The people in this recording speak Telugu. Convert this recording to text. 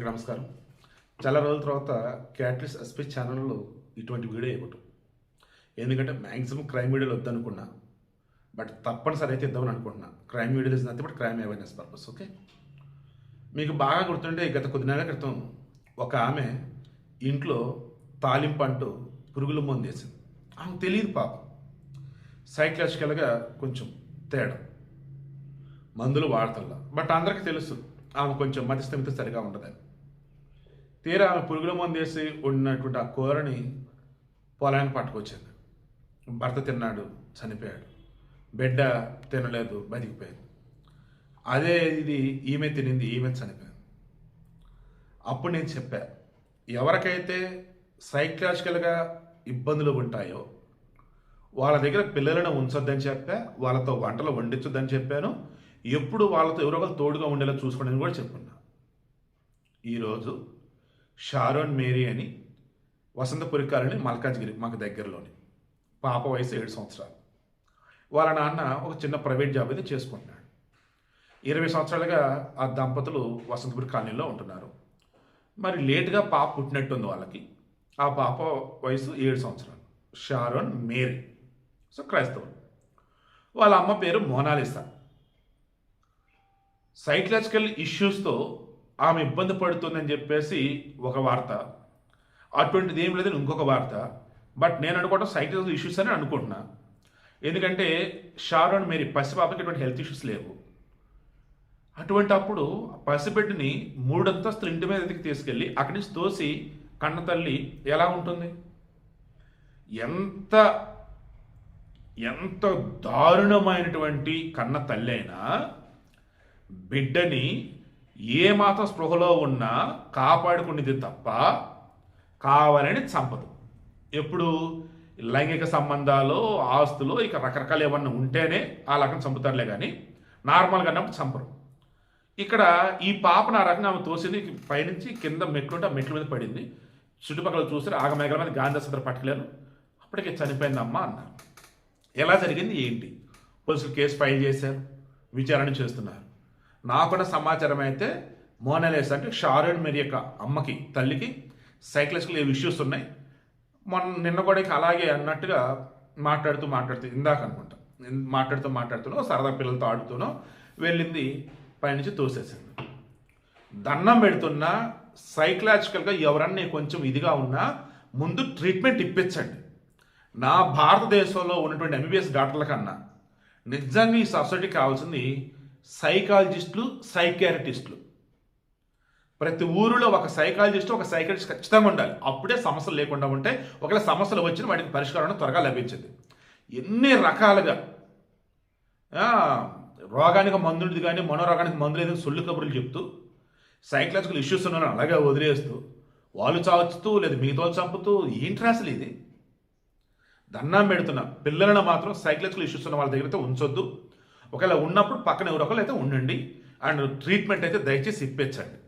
అందరికీ నమస్కారం. చాలా రోజుల తర్వాత క్యాటలిస్ట్ ఎస్పీ ఛానల్లో ఇటువంటి వీడియో ఇవ్వటం, ఎందుకంటే మ్యాక్సిమం క్రైమ్ వీడియోలు వద్దనుకున్నా, బట్ తప్పనిసరి అయితే ఇద్దామని అనుకుంటున్నా. క్రైమ్ వీడియోలు is nothing but crime awareness purpose. Okay, మీకు బాగా గుర్తుంటే గత కొద్ది నెలల క్రితం ఒక ఆమె ఇంట్లో తాలింపు అంటూ పురుగుల మందు వేసింది. ఆమెకు తెలియదు పాపం, సైకలాజికల్గా కొంచెం తేడా, మందులు వాడతల్లా. బట్ అందరికీ తెలుసు ఆమె కొంచెం మతిస్థిమిత సరిగా ఉండదని. తీరా ఆమె పురుగుల మందు వేసి వండినటువంటి ఆ కూరని పొలానికి పట్టుకొచ్చింది. భర్త తిన్నాడు, చనిపోయాడు. బిడ్డ తినలేదు, బతికిపోయింది. అదే ఇది ఈమె తినింది, ఈమె చనిపోయింది. అప్పుడు నేను చెప్పా, ఎవరికైతే సైకలాజికల్గా ఇబ్బందులు ఉంటాయో వాళ్ళ దగ్గర పిల్లలను ఉంచొద్దని చెప్పా, వాళ్ళతో వంటలు వండించొద్దని చెప్పాను. ఎప్పుడు వాళ్ళతో ఎవరో ఒకరు తోడుగా ఉండేలా చూసుకోండి అని కూడా చెప్పున్నా. ఈరోజు షారోన్ మేరీ అని వసంతపురి కాలనీ మల్కాజ్గిరి మాకు దగ్గరలోని, పాప వయసు 7 సంవత్సరాలు. వాళ్ళ నాన్న ఒక చిన్న ప్రైవేట్ జాబ్ అయితే చేసుకుంటున్నాడు. 20 సంవత్సరాలుగా ఆ దంపతులు వసంతపురి కాలనీలో ఉంటున్నారు. మరి లేటుగా పాప పుట్టినట్టుంది వాళ్ళకి. ఆ పాప వయసు 7 సంవత్సరాలు. షారోన్ మేరీ, సో క్రైస్తవులు. వాళ్ళ అమ్మ పేరు మోనాలిసా. సైకలాజికల్ ఇష్యూస్తో ఆమె ఇబ్బంది పడుతుందని చెప్పేసి ఒక వార్త, అటువంటిది ఏం లేదని ఇంకొక వార్త. బట్ నేను అనుకోవడం సైకలాజికల్ ఇష్యూస్ అని అనుకుంటున్నా. ఎందుకంటే షారోన్ మేరీ పసిపాపకి ఎటువంటి హెల్త్ ఇష్యూస్ లేవు. అటువంటి అప్పుడు పసిబిడ్డని 3 అంతస్తులు ఇంటి మీద ఎదికి తీసుకెళ్ళి అక్కడి నుంచి తోసి కన్న తల్లి ఎలా ఉంటుంది? ఎంత ఎంత దారుణమైనటువంటి కన్న తల్లి అయినా బిడ్డని ఏమాత్రం స్పృహలో ఉన్నా కాపాడుకునేది తప్ప కావాలని చంపదు. ఎప్పుడు లైంగిక సంబంధాలు, ఆస్తులు, ఇక రకరకాలు ఏమన్నా ఉంటేనే ఆ రకం చంపుతారులే కానీ నార్మల్గా అన్నప్పుడు చంపరు. ఇక్కడ ఈ పాపను ఆ రకంగా ఆమె తోసింది, పైనుంచి కింద మెట్లుంటే ఆ మెట్ల మీద పడింది. చుట్టుపక్కల చూస్తే ఆగమేఘల మీద గాంధీ ఆసుపత్రి పట్టుకెళ్ళారు. అప్పటికే చనిపోయిందమ్మా అన్నారు. ఎలా జరిగింది ఏంటి? పోలీసులు కేసు ఫైల్ చేశారు, విచారణ చేస్తున్నారు. నాకున్న సమాచారం అయితే మోనాలిసా అంటే షారోన్ మేరీ యొక్క అమ్మకి, తల్లికి సైకలాజికల్ ఇష్యూస్ ఉన్నాయి. నిన్న కూడా అలాగే అన్నట్టుగా మాట్లాడుతూ ఇందాక అనుకుంటా మాట్లాడుతూ సరదా పిల్లలతో ఆడుతూనో వెళ్ళింది, పైనుంచి తోసేసింది. దండం పెడుతున్నా సైకలాజికల్గా ఎవరన్నా కొంచెం ఇదిగా ఉన్నా ముందు ట్రీట్మెంట్ ఇప్పించండి. నా భారతదేశంలో ఉన్నటువంటి ఎంబీబీఎస్ డాక్టర్ల కన్నా నిజంగా ఈ సొసైటీకి కావాల్సింది సైకాలజిస్టులు, సైకియాట్రిస్టులు. ప్రతి ఊరిలో ఒక సైకాలజిస్ట్, ఒక సైకియాట్రిస్ట్ ఖచ్చితంగా ఉండాలి. అప్పుడే సమస్యలు లేకుండా ఉంటే, ఒకవేళ సమస్యలు వచ్చిన వాటికి పరిష్కారం త్వరగా లభించింది. ఎన్ని రకాలుగా రోగానికి మందుది కానీ మనోరోగానికి మందు లేదని సొల్లు కబుర్లు చెప్తూ సైకలాజికల్ ఇష్యూస్ ఉన్న అలాగే వదిలేస్తూ వాళ్ళు చావుతూ లేదా మిగతా చంపుతూ ఏంటి అసలు ఇది? దండం పెడుతున్నా, పిల్లలను మాత్రం సైకలాజికల్ ఇష్యూస్ ఉన్న వాళ్ళ దగ్గర ఉంచొద్దు. ఒకవేళ ఉన్నప్పుడు పక్కన ఎవరొకరు అయితే ఉండండి. అండ్ ట్రీట్మెంట్ అయితే దయచేసి ఇప్పించండి.